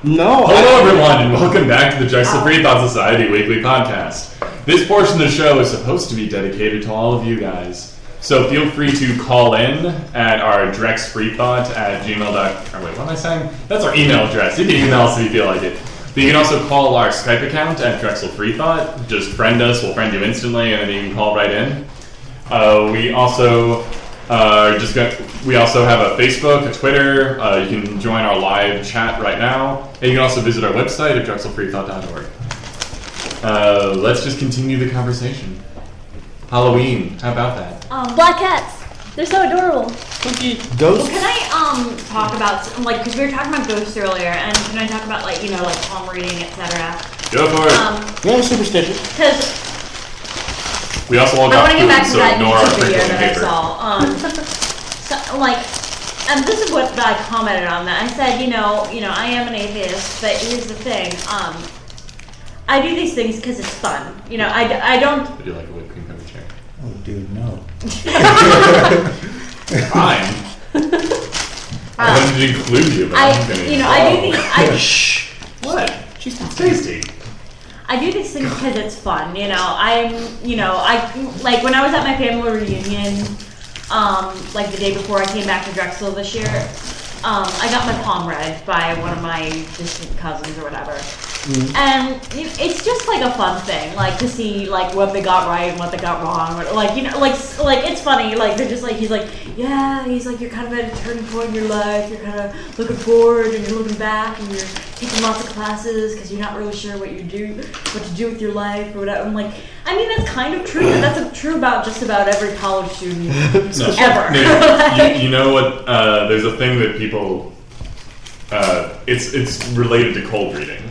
No. Hello, everyone, and welcome back to the Drexel Free Thought Society Weekly Podcast. This portion of the show is supposed to be dedicated to all of you guys. So feel free to call in at our drexfreethought@gmail.com. Wait, what am I saying? That's our email address. You can email us if you feel like it. But you can also call our Skype account at Drexel Free Thought. Just friend us. We'll friend you instantly, and then you can call right in. We also have a Facebook, a Twitter. You can join our live chat right now. And you can also visit our website at drexelfreethought.org. Let's just continue the conversation. Halloween, how about that? Black cats. They're so adorable. Spooky ghosts. Well, can I talk about, because we were talking about ghosts earlier, and can I talk about, palm reading, etc.? Go for it. Yeah, superstition. Because We also all I got want to get back food, to so that ignore our YouTube video crinkling that I paper. saw. And this is what I commented on that. I said, I am an atheist, but here's the thing. I do these things because it's fun. I don't. Would you like a whipped cream covered chair? Oh, dude, no. Fine. I wanted to include you, but I'm gonna. I do these. Shh. What? It's tasty. I do these things because it's fun. When I was at my family reunion, the day before I came back to Drexel this year, I got my palm read by one of my distant cousins or whatever. Mm. And it's just a fun thing, to see what they got right and what they got wrong. It's funny. They're just he's you're kind of at a turning point in your life. You're kind of looking forward and you're looking back and you're taking lots of classes because you're not really sure what to do with your life or whatever. I'm that's kind of true. But that's true about just about every college student ever. You know what? There's a thing that people. It's related to cold reading.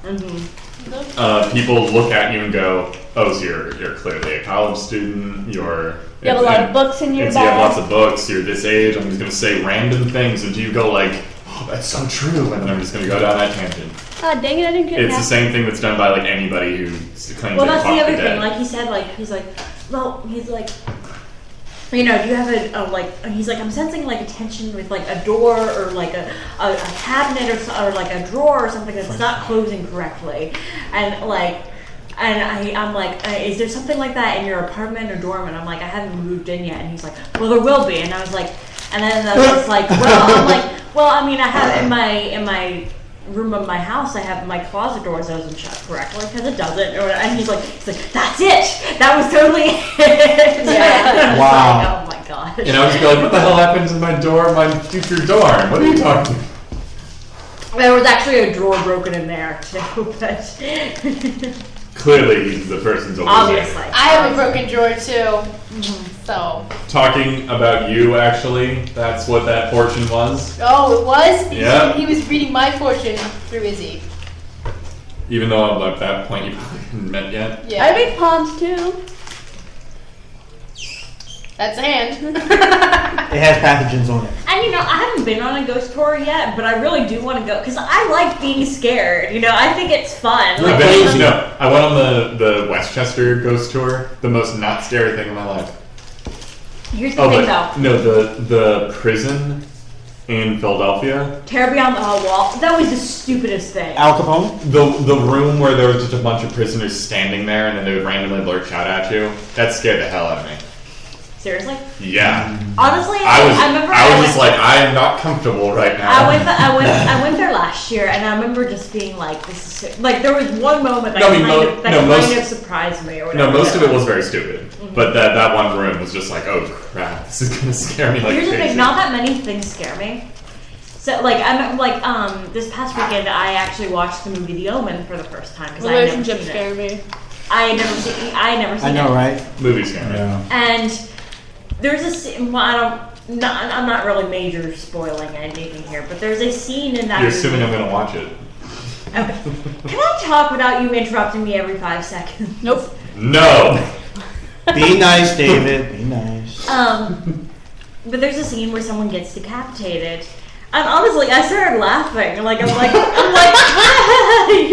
Mm-hmm. People look at you and go, "Oh, so you're clearly a college student. You have a lot of books in your bag. You have lots of books. You're this age. I'm just going to say random things." And do you go "Oh, that's so true," and then I'm just going to go down that tangent. God dang it! I didn't get it. It's the same thing that's done by anybody who claims. Well, that's the other dead. thing. He said, do you have he's I'm sensing a tension with a door or a cabinet or a drawer or something that's not closing correctly, and I'm is there something like that in your apartment or dorm? And I'm I haven't moved in yet, and he's well, there will be, and I was and then I was well, I have in my room of my house, I have my closet doors doesn't shut correctly because it doesn't, and he's like, that's it. That was totally it. Yeah. Wow. Oh my god. And I was what the hell happens in my future dorm? What are you talking about? There was actually a drawer broken in there too, but clearly he's the person's obviously. I have a broken drawer too. Mm-hmm. So talking about you, actually, that's what that fortune was. Oh, it was? Yeah. He was reading my fortune through Izzy. Even though at that point you probably hadn't met yet. Yeah. I read palms too. That's a hand. It has pathogens on it. And I haven't been on a ghost tour yet, but I really do want to go because I like being scared. I think it's fun. I went on the Westchester ghost tour. The most not scary thing in my life. Here's the thing, though. No, the prison in Philadelphia. Terror Beyond the Wall. That was the stupidest thing. Al Capone? The room where there was just a bunch of prisoners standing there and then they would randomly blurt shout at you. That scared the hell out of me. Seriously? Yeah. Honestly, I was I am not comfortable right now. I went there last year, and I remember just being this is there was one moment that kind of surprised me or whatever. No, most of it was very stupid, but that one room was just oh crap, this is gonna scare me like Here's crazy. the thing: not that many things scare me. So I'm this past weekend I actually watched the movie The Omen for the first time because I had never seen it. Scare me. I had never seen it. I know, right? Movie scare me. Yeah. And there's a scene. Well, I'm not really major spoiling anything here, but there's a scene in that. You're movie. assuming I'm gonna watch it. Okay. Can I talk without you interrupting me every 5 seconds? Nope. No. Be nice, David. Be nice. But there's a scene where someone gets decapitated. And honestly, I started laughing. I'm like, you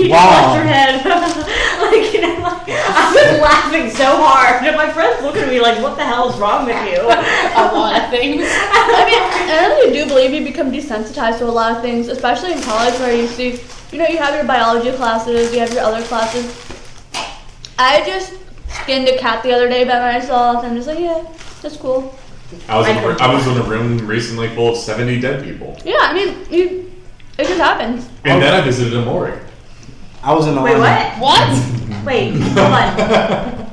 wow. lost your head. I've been laughing so hard. And my friends look at me what the hell is wrong with you? A lot of things. I really do believe you become desensitized to a lot of things, especially in college where you see you have your biology classes, you have your other classes. I just skinned a cat the other day by myself, and I'm just like, yeah, that's cool. I was in a room recently full of 70 dead people. Yeah, I mean, it just happens. And then I visited a morgue. I was in the Wait, army. what? Wait, hold on.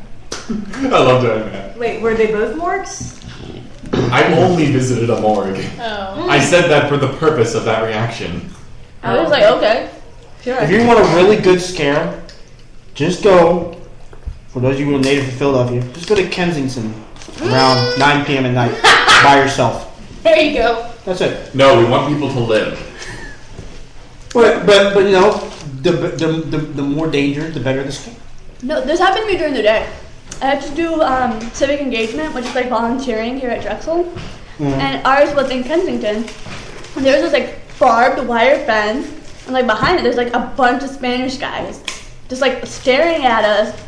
I love doing that. Wait, were they both morgues? I only visited a morgue. Oh. I said that for the purpose of that reaction. I was like, okay, sure. If you want a really good scare, just go, for those of you who are native to Philadelphia, just go to Kensington around 9 p.m. at night by yourself. There you go. That's it. No, we want people to live. But the more danger, the better the scare. No, this happened to me during the day. I had to do civic engagement, which is like volunteering here at Drexel. And ours was in Kensington. And there was this like barbed wire fence, and like behind it there's like a bunch of Spanish guys just like staring at us.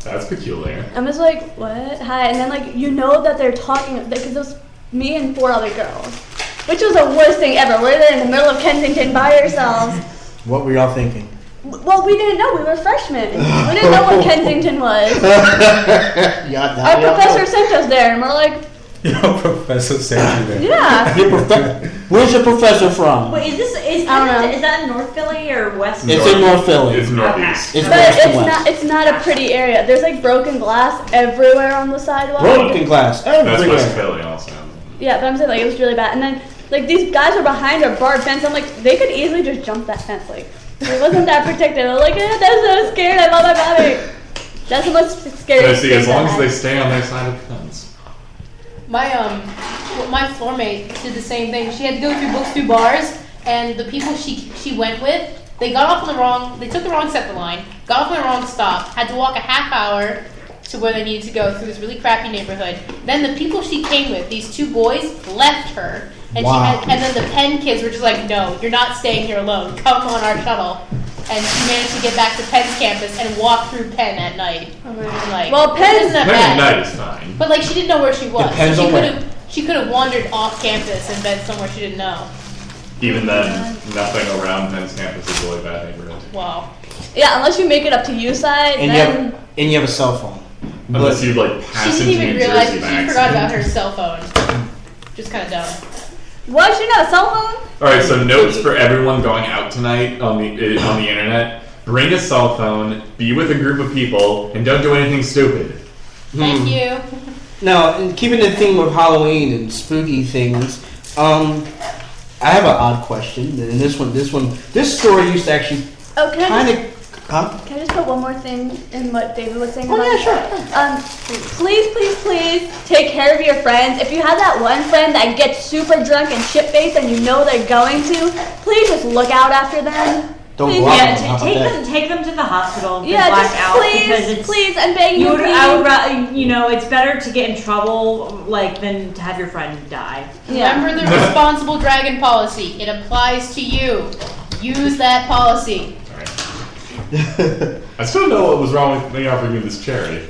That's peculiar. I'm just like, what? Hi. And then like that they're talking, because it was me and 4 other girls. Which was the worst thing ever. We're there in the middle of Kensington by ourselves. What were y'all thinking? Well, we didn't know. We were freshmen. We didn't know what Kensington was. Our professor sent us there, and we're like, Your professor sent you there. yeah. Where's your professor from? Wait, is I don't know. that in North Philly or West? It's in North Philly. It's northeast. It's But west to west. it's not a pretty area. There's like broken glass everywhere on the sidewalk. Broken glass That's everywhere. West Philly also. Yeah, but I'm saying like it was really bad. And then like these guys were behind a barbed fence. I'm like, they could easily just jump that fence. Like it wasn't that protected. I was like, that's so scared. I love my body. That's the most scary. So see, as long as thing they I stay on their side of the fence. My floor mate did the same thing. She had to go through books through bars, and the people she went with, they took the wrong set of the line, got off on the wrong stop, had to walk a half hour to where they needed to go through this really crappy neighborhood. Then the people she came with, these 2 boys, left her, and Wow. and then the Penn kids were just like, no, you're not staying here alone. Come on our shuttle. And she managed to get back to Penn's campus and walk through Penn at night. Oh my God. And, like, Well, Penn isn't that Penn bad. at night is fine. But like she didn't know where she was. Depends So on where. she could have wandered off campus and been somewhere she didn't know. Even then, nothing around Penn's campus is a really bad neighborhood. Wow. Yeah, unless you make it up to U side, And then you have a cell phone. Unless you like She pass didn't into even New realize Jersey that by she forgot accident. about her cell phone. Just kind of dumb. why should you not a cell phone? All right, so notes for everyone going out tonight on the internet: bring a cell phone, be with a group of people, and don't do anything stupid. Thank you. Now, in keeping the theme of Halloween and spooky things, I have an odd question. And this story used to actually Oh, can I kind just, of. Huh? can I just put one more thing in what David was saying Oh, about yeah, it? sure. Please take care of your friends. If you have that one friend that gets super drunk and shit-faced and you know they're going to, please just look out after them. Don't Please, go out. Yeah, How about take that? them to the hospital. If Yeah, they black just out because it's please, I'm begging you. I would it's better to get in trouble than to have your friend die. Yeah. Remember the responsible dragon policy. It applies to you. Use that policy. I still don't know what was wrong with me offering you this charity.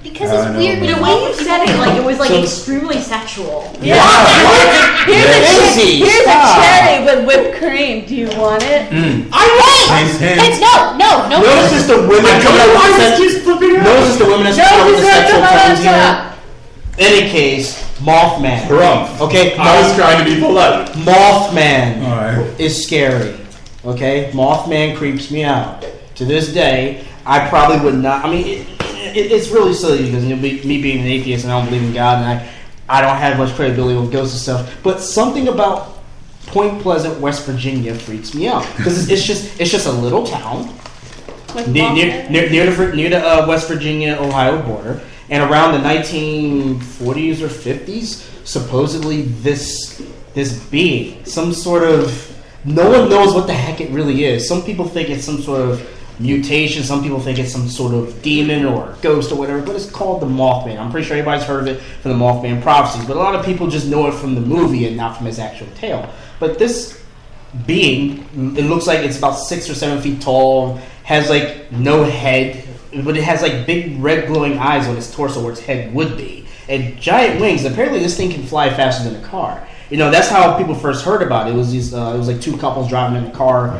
Because I it's know, weird. man. The way you said it, like it was like So- extremely sexual. Here's Easy, a stop. cherry with whipped cream. Do you want it? Nice hands. It's no. Notice it's the women coming up with Notice the women that's coming up with the sexual tones here. Any case, Mothman. Harumph. Okay, I was trying to be polite. Mothman Alright. is scary. Okay, Mothman creeps me out. To this day, I probably would not. I mean, it's really silly because me being an atheist and I don't believe in God and I don't have much credibility with ghosts and stuff. But something about Point Pleasant, West Virginia, freaks me out because it's just a little town With near Mothman? the West Virginia Ohio border, and around the 1940s or 50s, supposedly this being, some sort of, no one knows what the heck it really is. Some people think it's some sort of mutation. Some people think it's some sort of demon or ghost or whatever, but it's called the Mothman. I'm pretty sure everybody's heard of it from the Mothman prophecies, but a lot of people just know it from the movie and not from his actual tale. But this being, it looks like it's about 6 or 7 feet tall, has like no head, but it has like big red glowing eyes on its torso where its head would be, and giant wings. Apparently this thing can fly faster than a car. That's how people first heard about it. It was these. It was like two couples driving in a car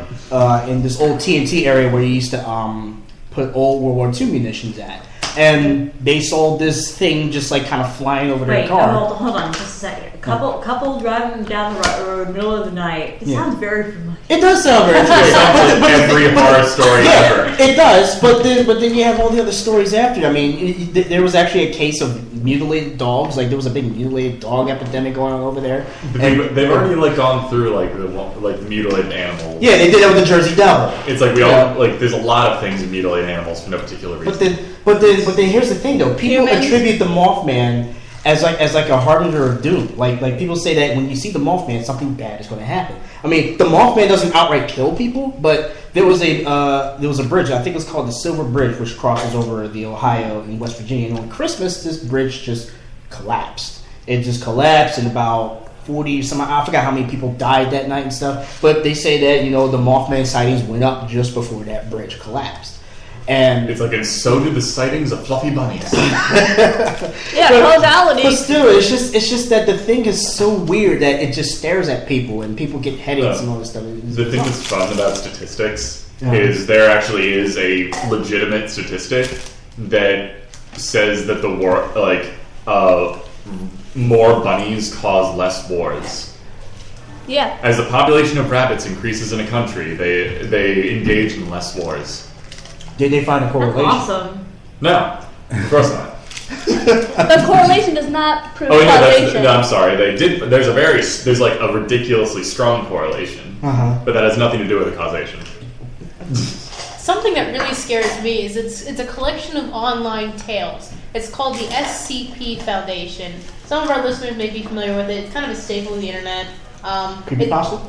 in this old TNT area where you used to put old World War II munitions at. And they saw this thing just like kind of flying over their car. Hold on, just a second. Couple driving down the road, middle of the night. It sounds very familiar. It does sound very familiar. Every horror story ever. It does, but then you have all the other stories after. I mean, there was actually a case of mutilated dogs. Like there was a big mutilated dog epidemic going on over there. But they've already like gone through like the mutilated animals. Yeah, they did it with the Jersey Devil. It's like we all like. There's a lot of things in mutilated animals for no particular reason. But then here's the thing though. People attribute the Mothman as like a harbinger of doom. Like people say that when you see the Mothman, something bad is going to happen. I mean, the Mothman doesn't outright kill people, but there was a bridge. I think it's called the Silver Bridge, which crosses over the Ohio and West Virginia. And on Christmas, this bridge just collapsed. It just collapsed, and about 40 some. I forgot how many people died that night and stuff. But they say that the Mothman sightings went up just before that bridge collapsed. And it's like, and so did the sightings of fluffy bunnies. Yeah, causality. But still, it's just that the thing is so weird that it just stares at people, and people get headaches and all this stuff. The thing that's fun about statistics is there actually is a legitimate statistic that says that more bunnies cause less wars. Yeah. As the population of rabbits increases in a country, they engage in less wars. Did they find a correlation? That's awesome. No, of course not. The correlation does not prove Oh causation. no, I'm sorry. They did. There's like a ridiculously strong correlation, but that has nothing to do with the causation. Something that really scares me is it's a collection of online tales. It's called the SCP Foundation. Some of our listeners may be familiar with it. It's kind of a staple of the internet. Creepypasta?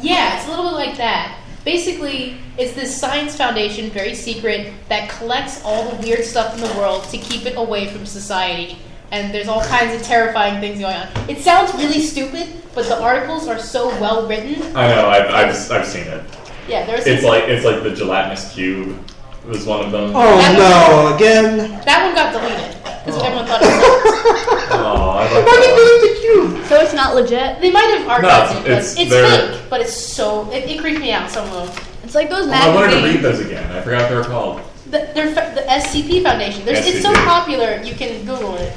Yeah, it's a little bit like that. Basically, it's this science foundation, very secret, that collects all the weird stuff in the world to keep it away from society. And there's all kinds of terrifying things going on. It sounds really stupid, but the articles are so well written. I know. I've seen it. Yeah, there's. It's like the gelatinous cube was one of them. Oh no! Again. That one got deleted because everyone thought it was. Oh, I like Why did that they delete the cube? So it's not legit. They might have archived it, but it's it's there. fake. But it's so it creeped me out. Some of them. It's like those I wanted to read magazines. those again. I forgot what they were called. They're the SCP Foundation. It's so SCP. popular, you can Google it.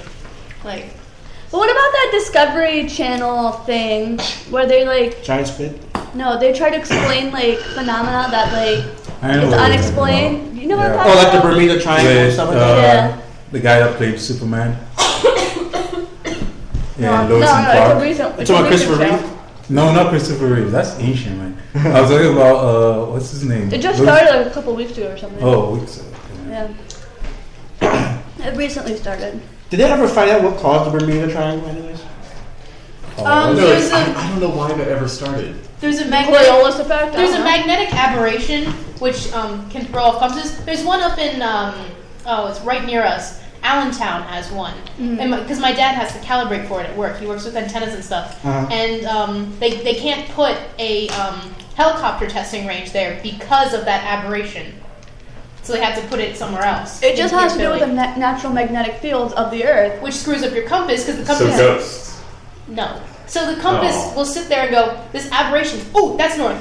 Like, But what about that Discovery Channel thing where they like Giant squid. no, they try to explain like phenomena that like I know it's what you're unexplained. You know what I'm Yeah. talking Oh, like the about? Bermuda Triangle and With, stuff like that. Yeah. the guy that played Superman. Yeah, No, Lois and it's a Clark. recent. It's about recent Christopher show. Reeve. No, not Christopher Reeve. That's ancient, man. I was talking about what's his name? It just Lois- started like a couple weeks ago or something. Oh, weeks ago. Yeah. It recently started. Did they ever find out what caused the Bermuda Triangle, anyways? Oh, No, there's I don't know why that ever started. there's a magnetic Coriolis effect. I there's don't a know. magnetic aberration which can throw off compasses. There's one up in it's right near us. Allentown has one, and because my dad has to calibrate for it at work. He works with antennas and stuff, and they can't put a helicopter testing range there because of that aberration. So they have to put it somewhere else. It just in has to do Philly, with the natural magnetic fields of the Earth. which screws up your compass because the So compass. ghosts. No. So the compass Oh. will sit there and go, this aberration, oh, that's north,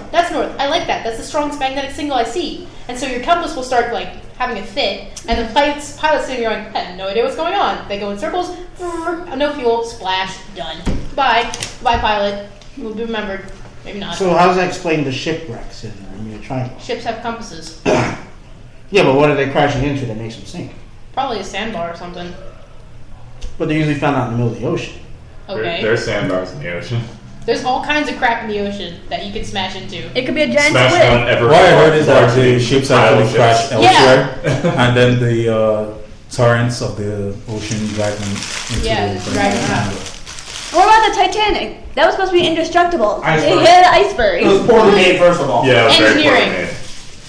I like that, that's the strongest magnetic signal I see. And so your compass will start, like, having a fit, and the pilot's sitting there going, I have no idea what's going on. They go in circles, no fuel, splash, done. Bye, pilot, you'll be remembered. Maybe not. So how does that explain the shipwrecks in the Bermuda Triangle? Ships have compasses. Yeah, but what are they crashing into that makes them sink? Probably a sandbar or something. But they're usually found out in the middle of the ocean. Okay. There are sandbars in the ocean. There's all kinds of crap in the ocean that you can smash into. It could be a giant Smash squid. down ever. what I heard is that larger the ships pile of actually crash ships. elsewhere, and then the torrents of the ocean drag them into Yeah, the drag them out. What about the Titanic? That was supposed to be indestructible. Iceberg. They hit an iceberg. It was poorly made, first of all. Yeah, it was very poorly Engineering. made.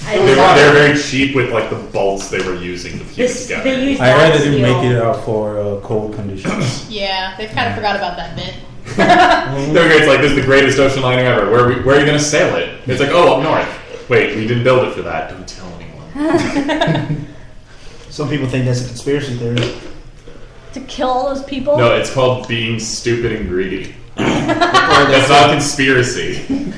They were very cheap with like the bolts they were using to keep it This, together. they use I heard they didn't steel. make it out for cold conditions. Yeah, they've kind of forgot about that bit. It's like, this is the greatest ocean liner ever. Where are you going to sail it? It's like, oh, up north. Wait, we didn't build it for that. Don't tell anyone. Some people think that's a conspiracy theory. To kill all those people? No, it's called being stupid and greedy. That's not a conspiracy.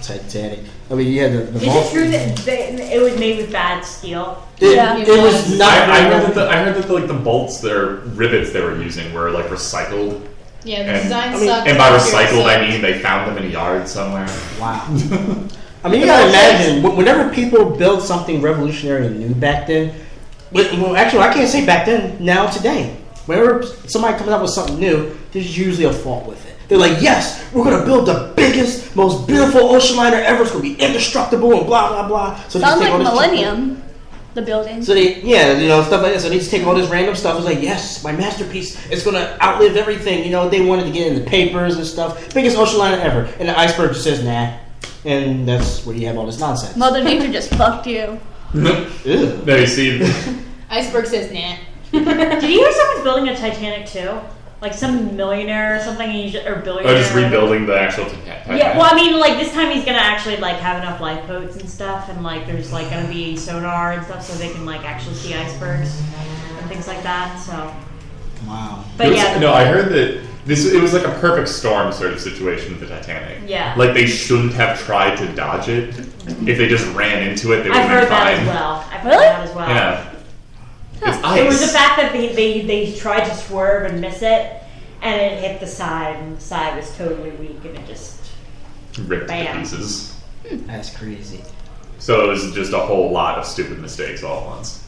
Titanic. I mean, yeah, the Is it true that it was made with bad steel? It was not. I heard that the bolts, their rivets they were using were like recycled. Yeah, the And- design sucked. And by recycled, I Sucked. mean they found them in a yard somewhere. Wow. I mean, you gotta imagine, whenever people build something revolutionary and new back then, well, actually, I can't say back then, now today. Whenever somebody comes out with something new, there's usually a fault with it. They're like, yes, we're gonna build the biggest, most beautiful ocean liner ever. It's gonna be indestructible and blah, blah, blah. So they just Sounds take all like this Millennium, the building. So stuff like that. So they just take all this random stuff. It's like, yes, my masterpiece is gonna outlive everything. You know, they wanted to get in the papers and stuff. Biggest ocean liner ever, and the iceberg just says nah, and that's where you have all this nonsense. Mother Nature just fucked you. Ew. No, you see, Iceberg says nah. Did you hear someone's building a Titanic too? Like some millionaire or something, or billionaire? just rebuilding the actual Titanic. Yeah, well, I mean, like this time he's gonna actually like have enough lifeboats and stuff, and like there's like gonna be sonar and stuff, so they can like actually see icebergs and things like that. So, Wow. but yeah, No, I heard that it was like a perfect storm sort of situation with the Titanic. Yeah. Like they shouldn't have tried to dodge it. If they just ran into it, they would I've have heard been that fine. as well. I've heard Really? that as well. Yeah. It's ice. It was the fact that they tried to swerve and miss it, and it hit the side, and the side was totally weak, and it just ripped to Bam. pieces. That's crazy. So it was just a whole lot of stupid mistakes all at once.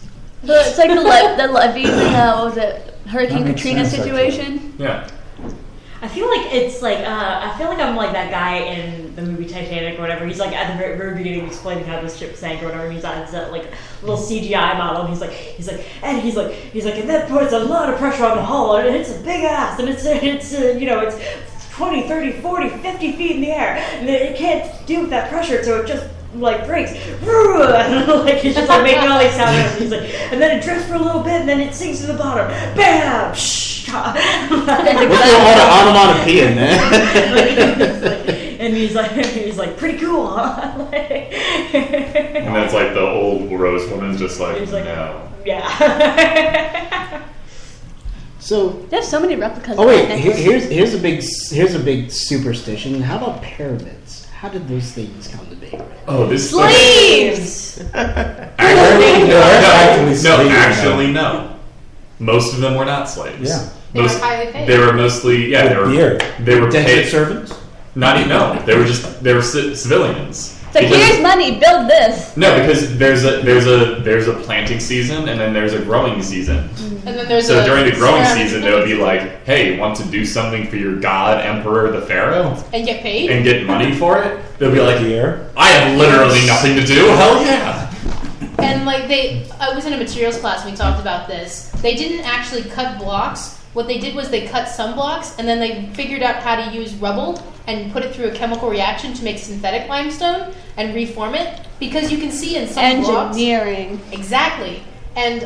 So it's like the levees in what was it, Hurricane That makes Katrina sense, situation. Yeah. I feel like it's like I feel like I'm like that guy in the movie Titanic or whatever. He's like at the very beginning explaining how the ship sank or whatever. And he's on that like little CGI model. And he's like, and that puts a lot of pressure on the hull, and it's a big ass, and it's 20, 30, 40, 50 feet in the air, and it can't deal with that pressure, so it just like breaks. Like it's just like making all these sounds. He's like, and then it drifts for a little bit, and then it sinks to the bottom. Bam! Shh. What's with all the onomatopoeia, man? And he's like, pretty cool, huh? And that's like the old rose woman's just like, He's like, no. Yeah. So, There's so many replicas. oh of wait, that necklace. here's a big superstition. How about pyramids? How did those things come to be? Oh, this Slaves! Actually, no. Most of them were not slaves. Yeah. They were highly paid. They were mostly, yeah, they were Dented paid. servants? Not even, no. They were civilians. It's like, Because- here's money, build this. No, because there's a planting season and then there's a growing season. And then there's So a during the growing ceramic season, they would be like, "Hey, want to do something for your god, emperor, the pharaoh, and get paid. and get money for it?" They'll be like, Here. "I have literally nothing to do. Hell yeah!" And like I was in a materials class and we talked about this. They didn't actually cut blocks. What they did was they cut some blocks and then they figured out how to use rubble and put it through a chemical reaction to make synthetic limestone and reform it. Because you can see in some blocks. Engineering. Exactly. And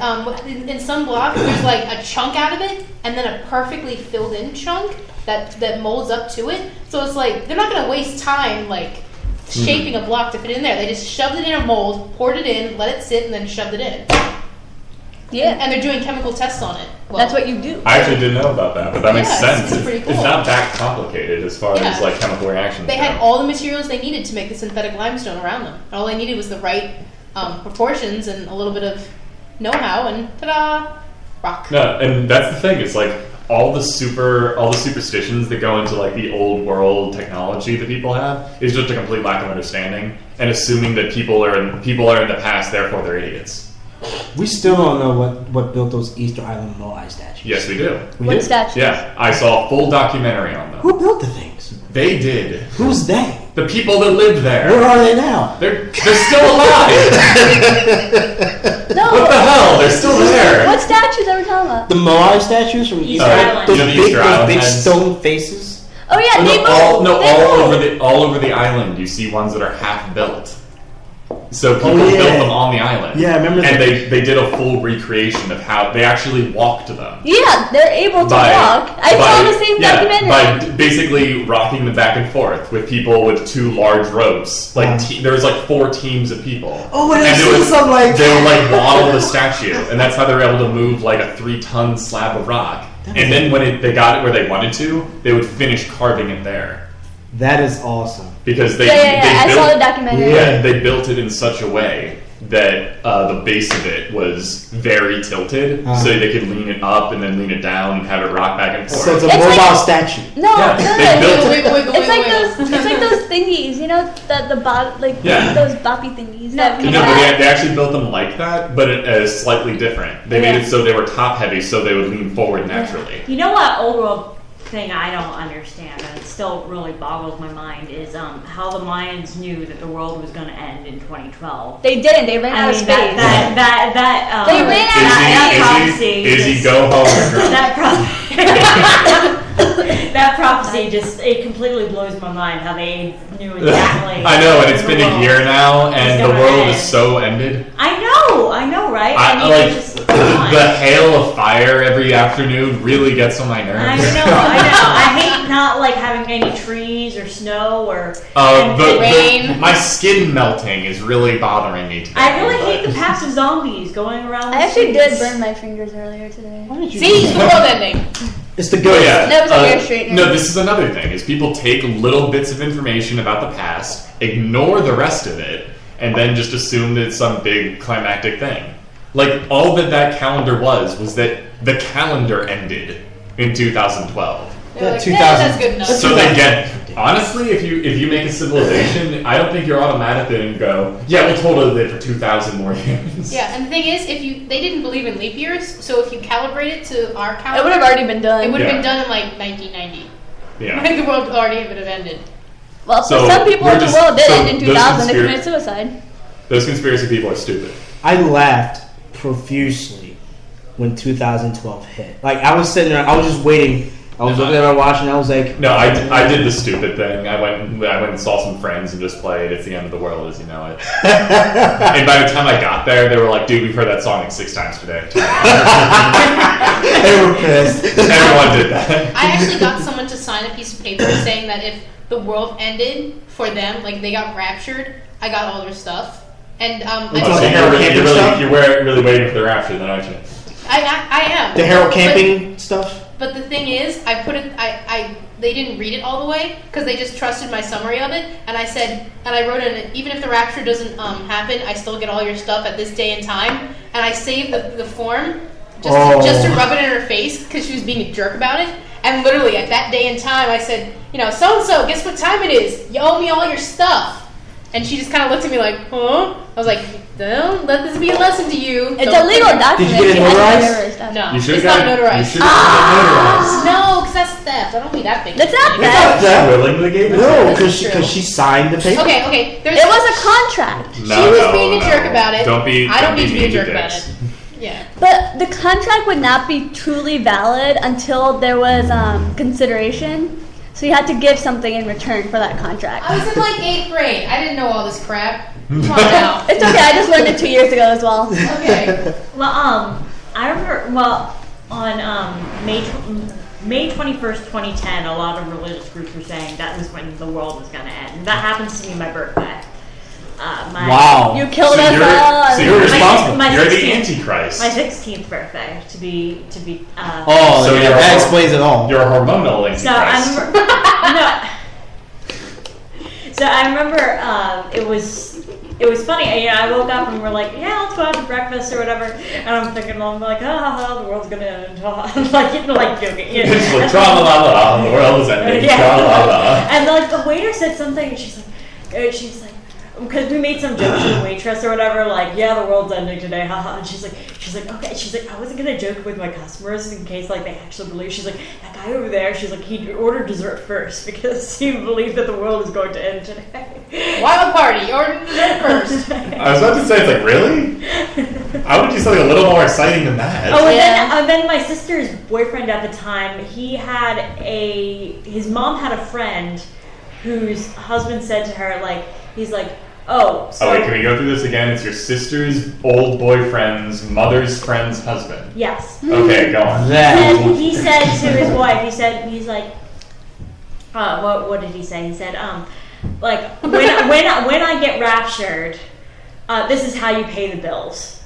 in some blocks, there's like a chunk out of it and then a perfectly filled in chunk that molds up to it. So it's like, they're not going to waste time like shaping a block to fit in there. They just shoved it in a mold, poured it in, let it sit, and then shoved it in. Yeah. And they're doing chemical tests on it. Well, That's what you do. I actually didn't know about that, but that makes Yeah, sense. it's pretty cool. It's not that complicated as far Yeah. as like chemical reactions. They had go. all the materials they needed to make the synthetic limestone around them. And all they needed was the right proportions and a little bit of know-how, and ta-da, rock. No, and that's the thing. It's like all the superstitions that go into like the old world technology that people have is just a complete lack of understanding and assuming that people are in the past, therefore they're idiots. We still don't know what built those Easter Island Moai statues. Yes, we do. We What do? statue? Yeah, I saw a full documentary on them. Who built the things? They did. Who's they? The people that lived Where there. are they now? They're still alive. No. What the hell? They're still there. What statues are we talking about? The Moai statues from Easter Easter Island. Those You know the big, Easter Island those big heads? stone faces. Oh yeah, they moved. All over the island. You see ones that are half built. So people Oh, yeah. built them on the island. Yeah, I remember And that. they did a full recreation of how they actually walked them. Yeah, they're able to walk. I saw the same documentary. By basically rocking them back and forth with people with two large ropes. Like there was like 4 teams of people. Oh, and And I've it seen was- some like They would like waddle the statue, and that's how they were able to move like a 3-ton slab of rock. And then when they got it where they wanted to, they would finish carving it there. That is awesome. Because they I built, saw the documentary. Yeah, they built it in such a way that the base of it was very tilted, so they could lean it up and then lean it down and have it rock back and forth. So it's a mobile statue. No, Yeah, they built it. it's like those thingies, you know, those boppy thingies. No, No, but they actually built them like that, but slightly different. They made it so they were top heavy, so they would lean forward naturally. You know what old world thing I don't understand, and it still really boggles my mind, is how the Mayans knew that the world was going to end in 2012. They didn't. They ran out of space. They ran out That prophecy. Izzy, go home. That prophecy just, it completely blows my mind how they knew exactly. I know, and it's been a year now, and the world is so ended. I know, right? The hail of fire every afternoon really gets on my nerves. I know. I hate not like having any trees or snow or rain. My skin melting is really bothering me today. I really hate the pack of zombies going around the I actually streets. did burn my fingers earlier today. See, it's the world ending. It's the good. Yeah. That was a hair straightener. No, this is another thing: is people take little bits of information about the past, ignore the rest of it, and then just assume that it's some big climactic thing. Like all that calendar was that the calendar ended in 2012. They're like, that's good enough. So they get honestly, if you make a civilization, I don't think you're automatic and go, yeah, we'll totally live for 2,000 more years. Yeah, and the thing is, they didn't believe in leap years, so if you calibrate it to our calendar, It would have already been done. It would have been done in like 1990. Yeah. Like the world already would have ended. Well, So for some people, we're the just- world did so end in 2000. They those committed suicide. Those conspiracy people are stupid. I laughed profusely when 2012 hit. Like, I was sitting there, I was just waiting. I was looking at my watch, and I was like, No, I did the stupid thing. I went and saw some friends and just played "It's the End of the World as You Know It." And by the time I got there, they were like, "Dude, we've heard that song like 6 times today." they were pissed. Everyone did that. I actually got someone to sign a piece of paper saying that if the world ended for them, like they got raptured, I got all their stuff. And Oh, So the Harold Camping stuff? you're really waiting for the rapture, then, aren't you? I am. The Harold Camping stuff? But the thing is, I put it. They didn't read it all the way because they just trusted my summary of it. And I said, and I wrote in, even if the rapture doesn't happen, I still get all your stuff at this day and time. And I saved the form just to rub it in her face because she was being a jerk about it. And literally at that day and time, I said, so and so, guess what time it is? You owe me all your stuff. And she just kind of looked at me like, huh? I was like, don't let this be a lesson to you. It's Don't a legal document. Did you get it notarized? No, You should it's have not notarized. You should have No, because that's theft. I don't need that big. That's not It's theft. not theft. willingly gave it. No, This is because true. she signed the paper. Okay. It was a contract. She was being a jerk about it. Don't be. I don't need to be a mean jerk dicks. about it. Yeah. But the contract would not be truly valid until there was consideration. So you had to give something in return for that contract. I was in like 8th grade. I didn't know all this crap. Come on now. It's okay. I just learned it 2 years ago as well. Okay. Well, I remember, on May 21st, 2010, a lot of religious groups were saying that was when the world was going to end. That happens to be my birthday. Wow. You killed So us all. you're responsible. My You're the 16th Antichrist. My 16th birthday, to be. Oh, So yeah, you're that a- explains it all. You're a hormonal Antichrist. So I remember. No. So I remember it was funny. I woke up and we're like, yeah, let's go out to breakfast or whatever. And I'm thinking, I'm like, the world's gonna end. like joking. It's like, tra-la-la-la, the world is ending, Yeah. tra-la-la. And like the waiter said something, and she's like, because we made some jokes to the waitress or whatever, like, yeah, the world's ending today, haha. And she's like, okay. She's like, I wasn't gonna joke with my customers in case like they actually believe. She's like, that guy over there. She's like, he ordered dessert first because he believed that the world is going to end today. Wild party. Order dessert first. I was about to say, it's like, really? I would do something a little more exciting than that. Oh, and Yeah. then my sister's boyfriend at the time, his mom had a friend whose husband said to her, like, he's like, oh, so... Oh, wait, can we go through this again? It's your sister's old boyfriend's mother's friend's husband. Yes. Okay, go on. And he said to his wife, he's like, what did he say? He said, like, when I get raptured, this is how you pay the bills.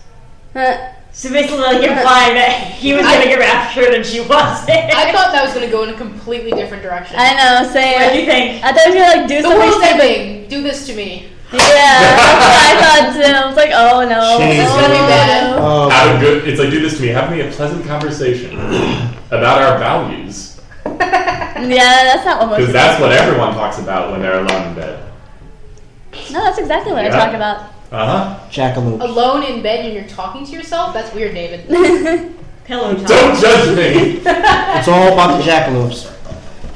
So basically, like, implying that he was going to get raptured and she wasn't. I thought that was going to go in a completely different direction. I know, same. What do you think? I thought he was gonna like do The something world's stupid. ending. Do this to me. Yeah, that's what I thought too. I was like, oh no. It's gonna be bad. Oh, It's like, do this to me. Have me a pleasant conversation about our values. Yeah, that's not what most Because people that's what everyone talks about when they're alone in bed. No, that's exactly what I Yeah. talk about. Uh-huh. Jackalope. Alone in bed and you're talking to yourself? That's weird, David. Pillow talk. Don't judge me! It's all about the jackalopes.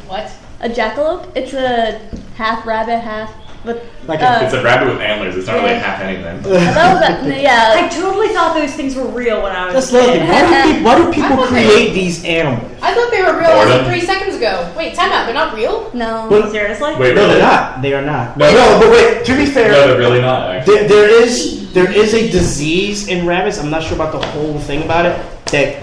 What? A jackalope? It's a half rabbit, half with Like a- It's a rabbit with antlers. It's not really half anything. I thought it was yeah. I totally thought those things were real when I was That's a another kid. thing. Why do people thought they- create these animals? I thought they were real as of Boredom. 3 seconds ago. Wait, time out. They're not real? No. Well, Seriously? Wait, no, really? they're not. They are not. No. No, but wait. To be fair, No, they're really not, actually. there is a disease in rabbits. I'm not sure about the whole thing about it that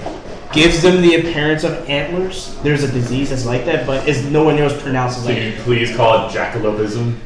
gives them the appearance of antlers. There's a disease that's like that, but it's nowhere near as pronounced as Can like. you please call it jackalopism?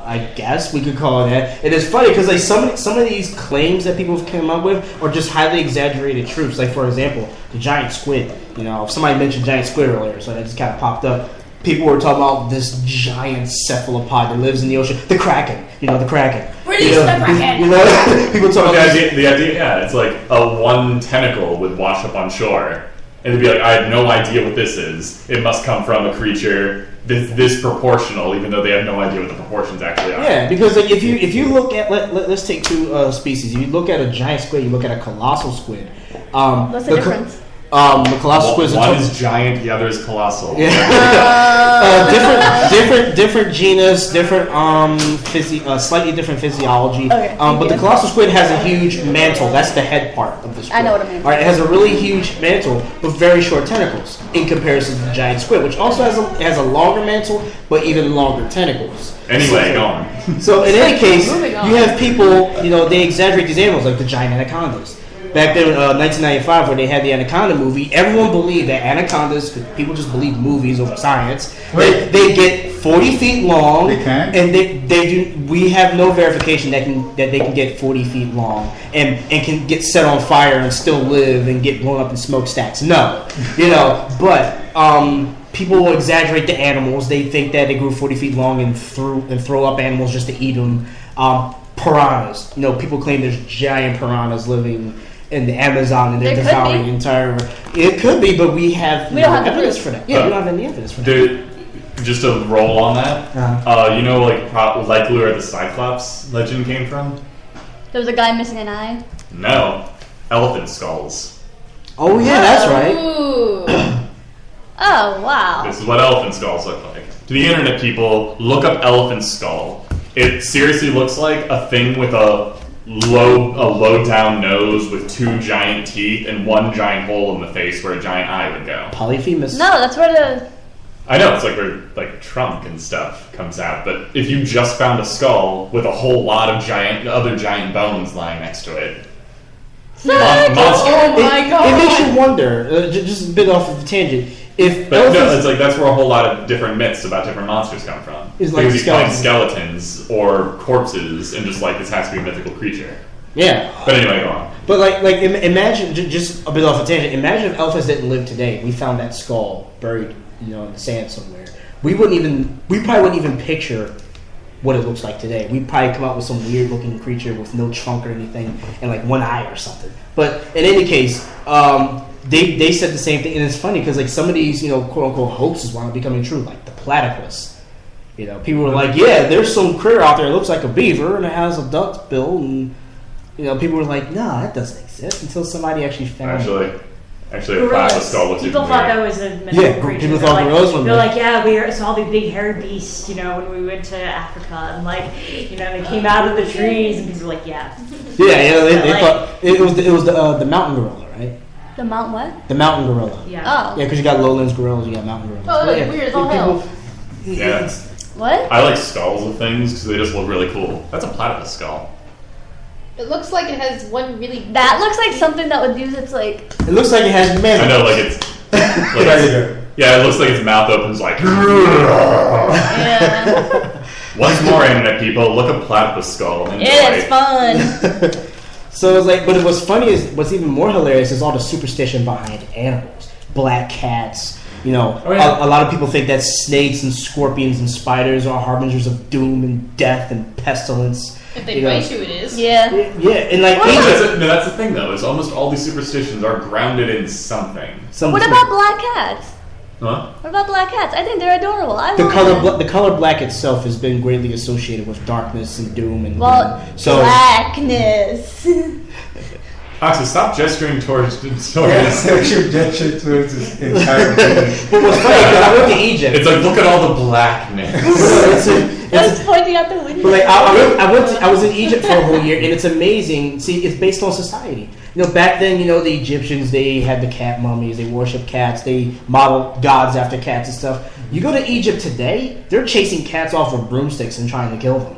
I guess we could call it that. It is funny because like some of these claims that people have come up with are just highly exaggerated truths. Like for example, the giant squid. You know, somebody mentioned giant squid earlier, so that just kind of popped up. People were talking about this giant cephalopod that lives in the ocean, the kraken. You know, the kraken. Release You know, the kraken! You know, people talk The about idea, yeah, it's like a one tentacle would wash up on shore, and it'd be like, I have no idea what this is. It must come from a creature this proportional, even though they have no idea what the proportions actually are. Yeah, because like, if you look at let's take two species. If you look at a giant squid, you look at a colossal squid. What's the difference? The colossal squid is One is giant, the other is colossal. Yeah. different genus, different slightly different physiology. Okay, But the you. colossal squid has a huge mantle. That's the head part of the squid. I know what I mean. All right, it has a really huge mantle with very short tentacles in comparison to the giant squid, which also has a longer mantle but even longer tentacles. Anyway, go on. So in any case, Moving on. you have people, they exaggerate these animals like the giant anacondas. Back then, 1995, when they had the Anaconda movie, everyone believed that anacondas, because people just believe movies over science, they get 40 feet long. They can? And they do. We have no verification that they can get 40 feet long and can get set on fire and still live and get blown up in smokestacks. No, but people will exaggerate the animals. They think that they grew 40 feet long and throw up animals just to eat them. Piranhas. People claim there's giant piranhas living in the Amazon and they're There could devouring be. the entire. It could be, but we have We don't have the evidence proof. for that. Yeah, we don't have any evidence for that. Dude, just to roll on that, likely where the Cyclops legend came from? There was a guy missing an eye. No. Elephant skulls. Oh yeah, that's right. Ooh. Oh wow. This is what elephant skulls look like. To the internet people, look up elephant skull. It seriously looks like a thing with a low down nose with two giant teeth and one giant hole in the face where a giant eye would go. Polyphemus. No, that's where the I know, it's like where trunk and stuff comes out, but if you just found a skull with a whole lot of other giant bones lying next to it, monster. Oh my god. It makes you wonder. Just a bit off of the tangent. If But no, elephants- it's like that's where a whole lot of different myths about different monsters come from. It's like because you find skeletons. skeletons or corpses and just like this has to be a mythical creature. yeah. But anyway, go on. But imagine just a bit off the tangent. Imagine if elephants didn't live today. We found that skull buried, in the sand somewhere. We probably wouldn't even picture what it looks like today. We'd probably come out with some weird looking creature with no trunk or anything and like one eye or something. But in any case, they said the same thing, and it's funny because like some of these quote unquote hoaxes wound up becoming true, like the platypus. People were like, yeah, there's some critter out there that looks like a beaver and it has a duck bill, and people were like, no, that doesn't exist until somebody actually found it. Actually, a platypus skull looks People even thought that weird. was a mythical Yeah, creature. people They're thought like, gorillas were They're myth. like, yeah, we saw these big hairy beasts, when we went to Africa, and they came out of the trees, and people were like, yeah. They thought it was the mountain gorilla, right? the Mount what? The mountain gorilla. Yeah. Oh. Yeah, because you got lowlands gorillas, you got mountain gorillas. Oh, But that's weird as all hell. Yeah. What? I like skulls of things because they just look really cool. That's a platypus skull. It looks like it has one really. That looks like something that would use its like. It looks like it has I mandibles. know, yeah, it looks like its mouth opens like. Yeah. Once more, internet people, look up platypus skull and enjoy. It's fun. So it's like, but what's funny is, what's even more hilarious is all the superstition behind animals. Black cats. You know, Oh, yeah. a lot of people think that snakes and scorpions and spiders are harbingers of doom and death and pestilence. If they bite you, it is. Yeah. Yeah, and like That's the thing, though. Is almost all these superstitions are grounded in something. What about black cats? Huh? What about black cats? I think they're adorable. I the love color? them. The color black itself has been greatly associated with darkness and doom and so. Blackness. Oxy, stop gesturing towards. Sexual gesture towards his entire body. But what's funny because I went to Egypt. It's like, look at all the blackness. I was pointing out the window. But like I was in Egypt for a whole year, and it's amazing. See, it's based on society. You know, back then, you know, the Egyptians, they had the cat mummies, they worship cats, they model gods after cats and stuff. You go to Egypt today, they're chasing cats off with broomsticks and trying to kill them.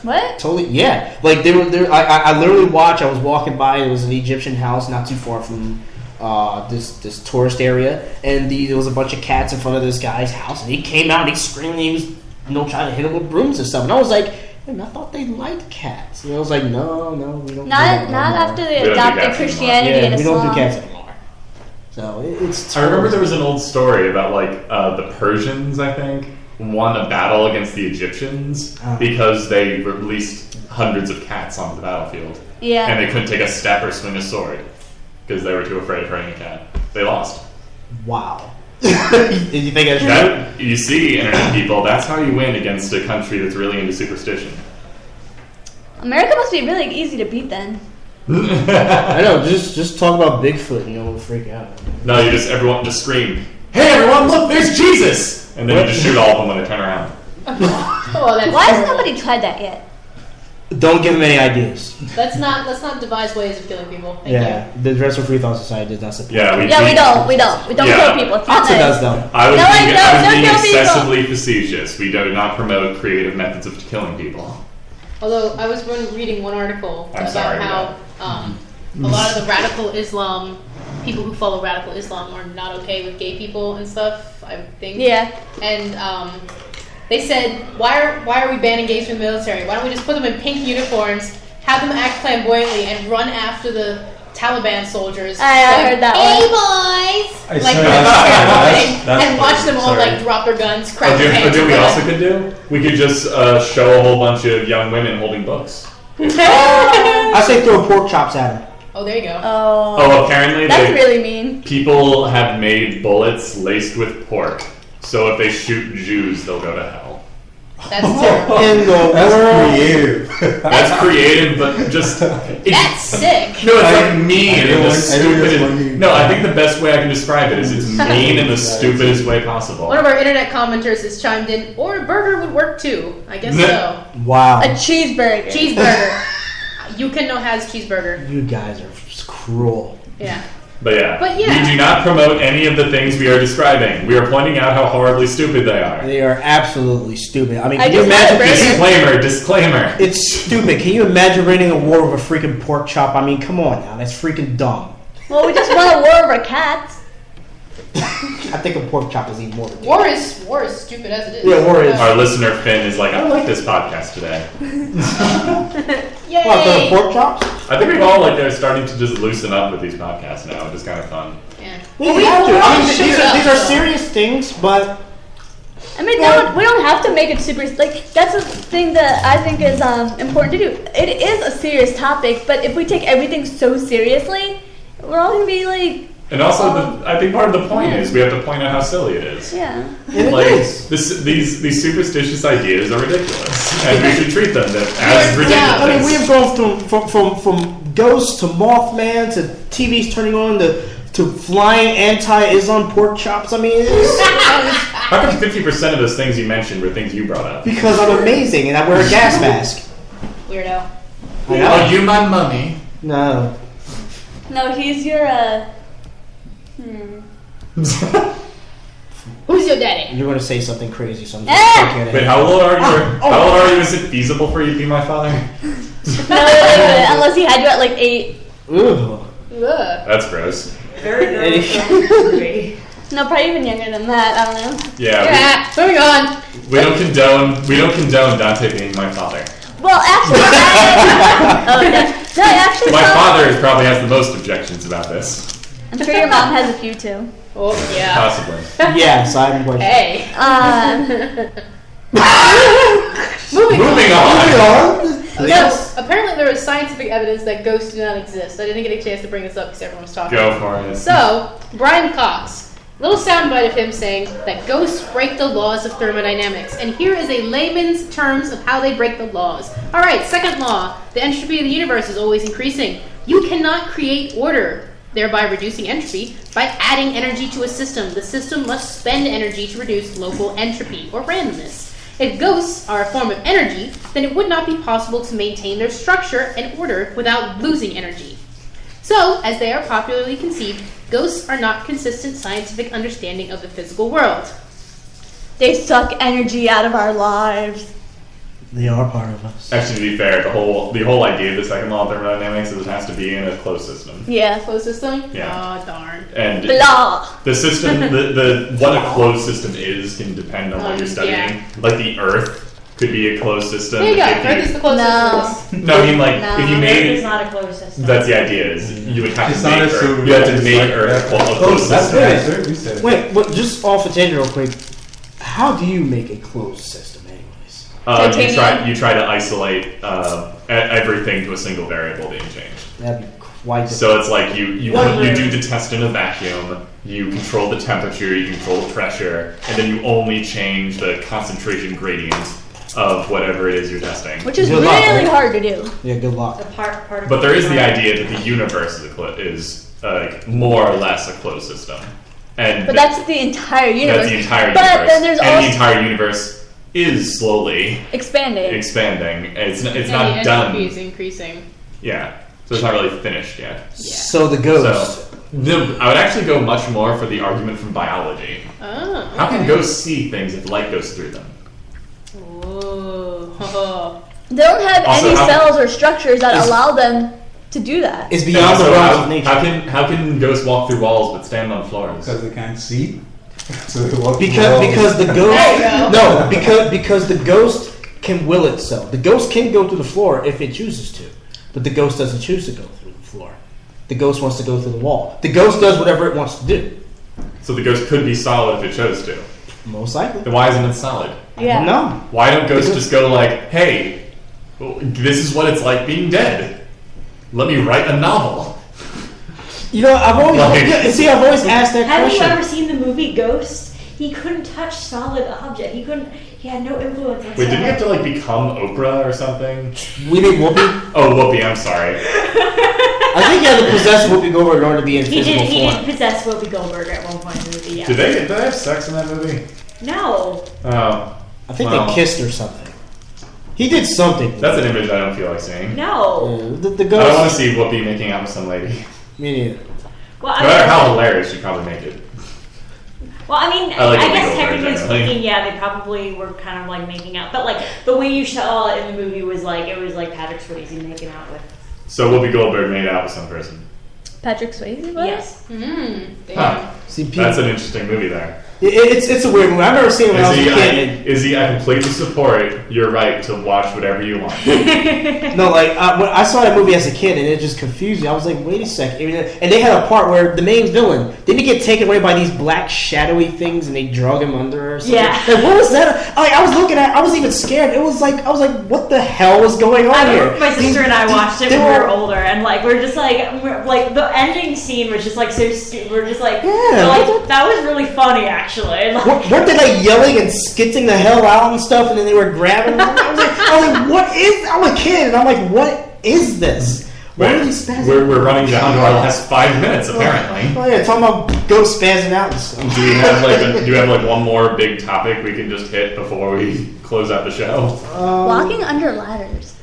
What? Totally, yeah. Like they were there. I literally watched. I was walking by. It was an Egyptian house, not too far from this tourist area, and there was a bunch of cats in front of this guy's house, and he came out, and he screamed, and he was, trying to hit him with brooms and stuff. And I was like, man, I thought they liked cats. And I was like, no, we don't. Not after they We don't do adopted cats Christianity Yeah, and we Islam. don't do cats anymore. So it's. I remember there was an old story about like the Persians, I think, won a battle against the Egyptians because they released hundreds of cats onto the battlefield. Yeah. And they couldn't take a step or swing a sword because they were too afraid of hurting a cat. They lost. Wow. Did you think I should? That, you see, internet people, that's how you win against a country that's really into superstition. America must be really easy to beat then. I know. Just talk about Bigfoot, we'll freak out. No, everyone just scream, "Hey everyone, look, there's Jesus!" And then you just shoot all of them when they turn around. Oh, that's Why has terrible. nobody tried that yet? Don't give them any ideas. Let's not devise ways of killing people. Thank Yeah, the Dress for Free Thought Society does not support. Yeah, We don't Yeah. kill people. It's Foxa not nice. does though. I was No, being, no, I was don't being kill people. excessively facetious. We do not promote creative methods of killing people. Although I was reading one article I'm about sorry, how a lot of the radical Islam, people who follow radical Islam, are not okay with gay people and stuff. I think. Yeah. And they said, why are we banning gays from the military? Why don't we just put them in pink uniforms, have them act flamboyantly, and run after the Taliban soldiers? I heard that Hey one. boys! Like that's and watch them all sorry. like drop their guns, Or crack their hands. do we and also could do? We could just show a whole bunch of young women holding books. I say throw pork chops at them. Oh, there you go. Oh, apparently That's really mean. people have made bullets laced with pork. So if they shoot Jews, they'll go to hell. That's terrible. In the world. That's creative. That's creative, but just That's sick. no, it's like mean I and don't the want- I don't stupidest. want you- No, I think the best way I can describe it is it's mean in the stupidest way possible. One of our internet commenters has chimed in, or a burger would work too. I guess so. Wow. A cheeseburger. Cheeseburger. Yukino has cheeseburger. You guys are cruel. Yeah. But yeah, yeah. we do not promote any of the things we are describing. We are pointing out how horribly stupid they are. They are absolutely stupid. I mean, I can you just had a imagine? burger. Disclaimer. It's stupid. Can you imagine winning a war with a freaking pork chop? I mean, come on now. That's freaking dumb. Well, we just won a war over cats. I think a pork chop is even more ridiculous. War is stupid as it is. Yeah, war is. Our listener Finn is like, I like this podcast today. Yay! What, for the pork chops? I think we've all they're starting to just loosen up with these podcasts now, which is kind of fun. Yeah. We have to. I mean, shoot these up, are so. serious things, but I mean, no, we don't have to make it super. Like that's a thing that I think is important to do. It is a serious topic, but if we take everything so seriously, we're all gonna be like, And also, I think part of the point is we have to point out how silly it is. yeah. it Like is. these superstitious ideas are ridiculous, and we should treat them as ridiculous. Yeah, I mean, we have gone from ghosts to Mothman to TVs turning on to flying anti-Islam pork chops. I mean, it's How come 50% of those things you mentioned were things you brought up? because I'm amazing and I wear a gas mask. Weirdo. I know. you my mummy? No. No, he's your Who's your daddy? You're going to say something crazy, so I'm Ah! just taking it. Wait, how old are you? How old are you? Is it feasible for you to be my father? No, unless he had you at like 8. Ooh. Ugh. That's gross. Very early. No, probably even younger than that. I don't know. Yeah, Yeah. Moving on. we don't condone Dante being my father. Well, actually, No, I actually My saw. father probably has the most objections about this. I'm sure your mom has a few too. Oh, yeah. Possibly. Yes, I'm quite sure. Hey. Moving on. No, apparently there is scientific evidence that ghosts do not exist. I didn't get a chance to bring this up because everyone was talking. Go for it. So, Brian Cox. Little soundbite of him saying that ghosts break the laws of thermodynamics. And here is a layman's terms of how they break the laws. Alright, second law. The entropy of the universe is always increasing. You cannot create order, thereby reducing entropy, by adding energy to a system. The system must spend energy to reduce local entropy, or randomness. If ghosts are a form of energy, then it would not be possible to maintain their structure and order without losing energy. So, as they are popularly conceived, ghosts are not consistent scientific understanding of the physical world. They suck energy out of our lives. They are part of us. Actually, to be fair, the whole idea of the second law of thermodynamics is it has to be in a closed system. Yeah. Closed system? Yeah. Oh, darn. And Blah. the system, the what a closed system is can depend on what you're studying. Yeah. Like the Earth could be a closed system. There you go. if Earth is the closest No. system. No, I mean like No. if you Earth made is not a closed system. that's the idea is you would have It's to not make a Earth. super- You have to it's make like- Earth a Oh, closed that's system. right, sir. We said it. Wait, just off a tangent real quick. How do you make a closed system, anyways? Titanium. You try to isolate everything to a single variable being changed. That'd be quite. So it's like you One room. do the test in a vacuum, you control the temperature, you control the pressure, and then you only change the concentration gradient of whatever it is you're testing. Which is Good really luck, right? hard to do. Yeah, good luck. The part of But there is the idea that the universe is more or less a closed system, and But that's the entire universe. that's the entire But universe. then there's and also the entire universe is slowly expanding. expanding. It's And not the entropy done. is increasing. Yeah, so it's not really finished yet. So the ghost. So I would actually go much more for the argument from biology. Oh, How can okay. ghosts see things if light goes through them? Oh. They don't have Also, any how- cells or structures that Is- allow them to do that. It's And beyond the also, realms of nature. how can ghosts walk through walls but stand on floors? Because they can't see. So they walk Because the ghost There you go. no because the ghost can will itself. The ghost can go through the floor if it chooses to, but the ghost doesn't choose to go through the floor. The ghost wants to go through the wall. The ghost does whatever it wants to do. So the ghost could be solid if it chose to. Most likely. Then why isn't it solid? Yeah. No. Why don't ghosts Because- just go like, hey, this is what it's like being dead. Let me write a novel. You know, I've always Like- I've always asked that Have you question. ever seen the movie Ghost? He couldn't touch solid object. He had no influence on Wait, did you have solid. to like become Oprah or something? We mean Whoopi. Oh, Whoopi, I'm sorry. I think you had to possess Whoopi Goldberg in order to be in He physical did form. possess Whoopi Goldberg at one point in the movie, yeah. Did they have sex in that movie? No. Oh, I think Well. they kissed or something. He did something. that's an image I don't feel like seeing. No. The I don't want ghost. to see Whoopi making out with some lady. Me neither. Well, No matter how hilarious, she'd probably make it. I mean, I like I Whoopi guess Goldberg, technically generally. speaking, yeah, they probably were kind of like making out. But like the way you saw it in the movie was like it was like Patrick Swayze making out with. So Whoopi Goldberg made out with some person. Patrick Swayze was? Yes. Damn. Huh. See, people, That's an interesting movie there. it's a weird movie. I've never seen it when I was a kid. I completely support your right to watch whatever you want. No, like when I saw that movie as a kid, and it just confused me. I was like, "Wait a second!" And they had a part where the main villain didn't he get taken away by these black shadowy things, and they drug him under or something. Yeah. Like, what was that? Like, I was looking at. I was even scared. I was like, "What the hell was going on I here?" remember my sister and I watched it they when we were- were older, and like we're just like the ending scene was just like so stupid. We're just like, Yeah, like that was really funny actually. Like, Weren't they like yelling and skitting the hell out and stuff, and then they were grabbing? I was like, "What is?" I'm a kid, and I'm like, "What is this?" What are these spazzing? We're running down to our last 5 minutes apparently. Oh yeah, talking about ghosts spazzing out and stuff. Do you have like one more big topic we can just hit before we close out the show? Walking under ladders.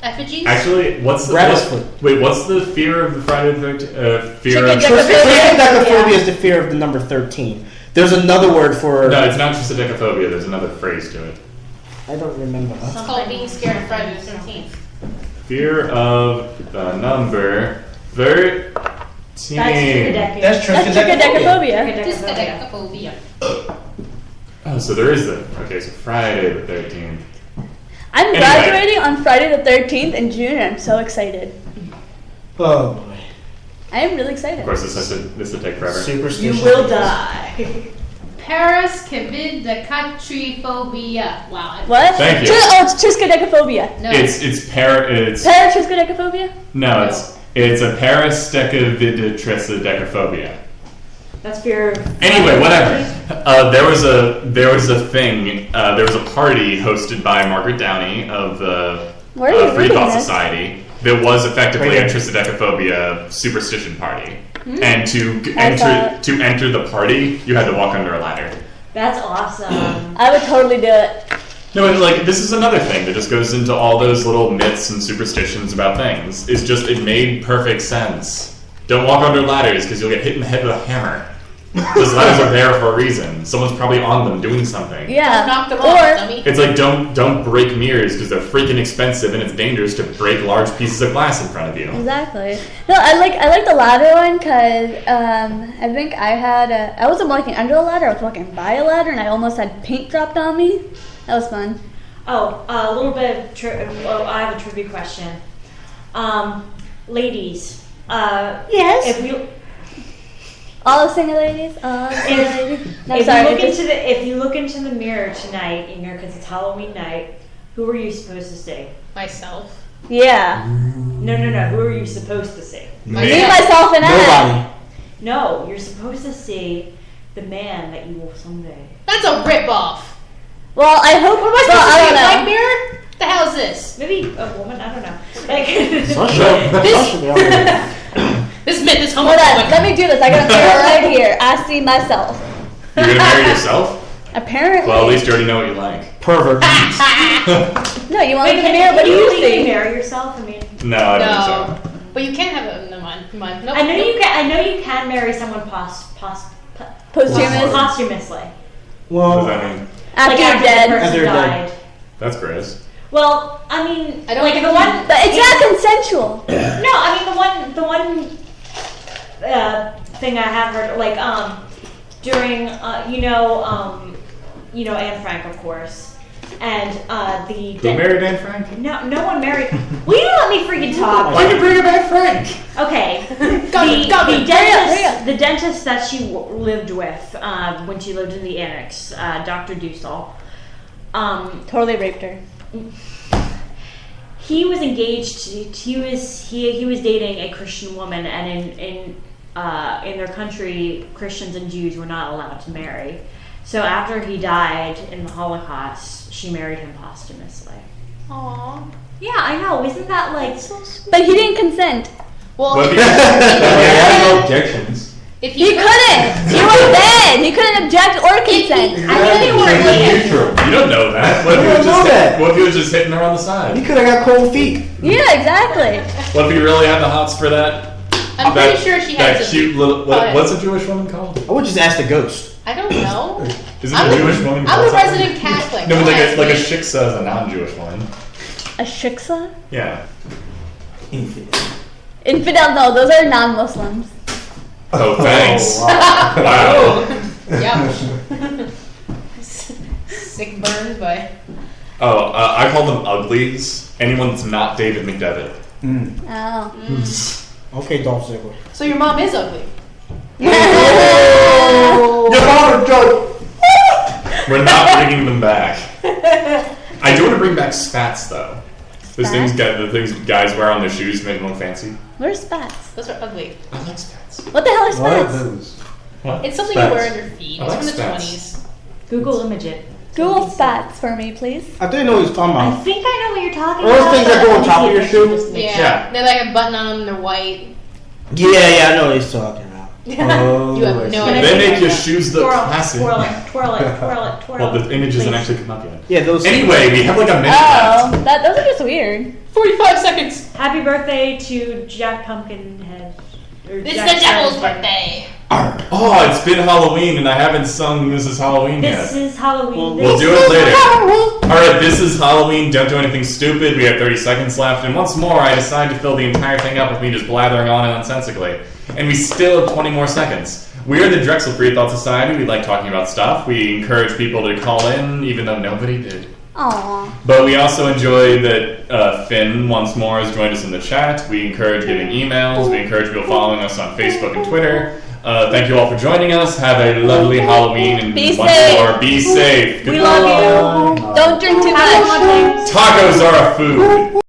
Effigies? Actually, what's the Rabbit's foot. what's the fear of the Friday the 13th? Fear of Triskaidekaphobia is the fear of the number 13. There's another word for. no, it's not triskaidekaphobia. There's another phrase to it. I don't remember. It's called being scared of Friday the 13th. Fear of the number 13. That's Triskaidekaphobia. Triskaidekaphobia. Oh, so there is the so Friday the 13th. I'm Anyway. graduating on Friday the 13th in June, and I'm so excited. Oh boy. I am really excited. Of course, this will take forever. Superstition. You will die. Paris Kavindakatriphobia. Wow. What? Thank you. It's triskaidekaphobia. No. It's Paratriskaidekaphobia? No, it's a parastecaviditrisodecaphobia. That's fear. Anyway, whatever. There was a thing. There was a party hosted by Margaret Downey of the Where are you Free reading Thought this? Society. That was effectively Right a here. triskaidekaphobia superstition party. And to I thought- enter the party, you had to walk under a ladder. That's awesome. I would totally do it. No, and like this is another thing that just goes into all those little myths and superstitions about things. It's just it made perfect sense. Don't walk under ladders because you'll get hit in the head with a hammer. Those ladders are there for a reason. Someone's probably on them doing something. Yeah. Knock them or, off, dummy. It's like don't break mirrors because they're freaking expensive and it's dangerous to break large pieces of glass in front of you. Exactly. No, I like the ladder one because I think I wasn't walking under a ladder. I was walking by a ladder, and I almost had paint dropped on me. That was fun. Oh, a little bit of I have a trivia question. Ladies, Yes. if you All the single ladies. All the single ladies. No, if sorry. you look just- if you look into the mirror tonight, because it's Halloween night, who are you supposed to see? Myself. yeah. No. Who are you supposed to see? Me, myself, and I. Nobody. No, you're supposed to see the man that you will someday. That's a rip-off. Well, I hope. What am I well, supposed to I see? A don't black know. mirror? The hell is this? Maybe a woman. I don't know. Like, This myth is Hold on. homophobic. Let me do this. I got a mirror right here. I see myself. You're gonna marry yourself? Apparently. Well, at least you already know what you like. Pervert. No, you want wait, to look in the mirror? What do you can see? marry yourself? I mean, No, I don't think so. No. But you can have a... Never mind. No, I know you can. I know you can marry someone Posthumous. posthumously. What does Well, that mean? After Like you're after the dead. person After you're dead. died. That's gross. Well, I mean, I don't like think the you- one. But it's not consensual. No, I mean the one thing I have heard, like during Anne Frank, of course, and Who married Anne Frank? no one married. Will you let me freaking talk? Why'd you bring up Anne Frank? Okay, the dentist that she lived with when she lived in the annex, Dr. Dussel. Totally raped her. He was engaged. He was dating a Christian woman, and in their country, Christians and Jews were not allowed to marry. So after he died in the Holocaust, she married him posthumously. Aww. Yeah, I know. Isn't that like? But he didn't consent. Well, Well, He had no objections. if He you couldn't. He was dead. He couldn't object or consent. I mean, they were Neutral. You don't know that. What if he You was don't know that. what if he was just hitting her on the he side? could have got cold feet. Yeah, exactly. What if he really had the hots for that? I'm pretty sure she had that some. cute little. but- What's a Jewish woman called? I would just ask the ghost. I don't know. Isn't I'm a Jewish woman I'm called a something? resident Catholic. No, but Don't like ask a me. shiksa is a non-Jewish woman. A shiksa? Yeah. Infidel? No, those are non-Muslims. Oh, thanks. wow. Wow. Yep. Sick burn, but Oh, I call them uglies. Anyone that's not David McDevitt. Oh. Okay, Dolph Ziggler. so your mom is ugly. Your mom joke. We're not bringing them back. I do want to bring back spats though. Those things, the things guys wear on their shoes to make them look fancy. Where's spats? Those are ugly. I like spats. What the hell are What are spats? those? What? It's something Spats. you wear on your feet. I It's like from the spats. 20s. Google image it. Google spats for me, please. I didn't know what he was talking I about. think I know what you're talking Those about. things that but go on let me top see of if your I can shoe? just make Yeah. sure. Yeah. They're like a button on them. They're white. Yeah, I know what he's talking about. Oh, You have no Can I idea. They see make that? your shoes look Twirl, classy. twirl it, twirl it, twirl it, twirl Well, it. the image hasn't Please. actually come up yet. Yeah, those. Anyway, we have like a minute Oh, left. those are just weird. 45 seconds. Happy birthday to Jack Pumpkinhead. Or This is Jack the devil's Skellington. birthday. Oh, it's been Halloween and I haven't sung "This Is Halloween" This yet. is Halloween. We'll do it later. Alright, this is Halloween. Don't do anything stupid. We have 30 seconds left. And once more, I decide to fill the entire thing up with me just blathering on nonsensically. And we still have 20 more seconds. We are the Drexel Free Thought Society. We like talking about stuff. We encourage people to call in, even though nobody did. Aww. But we also enjoy that Finn once more has joined us in the chat. We encourage giving emails. We encourage people following us on Facebook and Twitter. Thank you all for joining us. Have a lovely Halloween and Be once safe. more, be safe. We love you. Don't drink too much. Tacos are a food.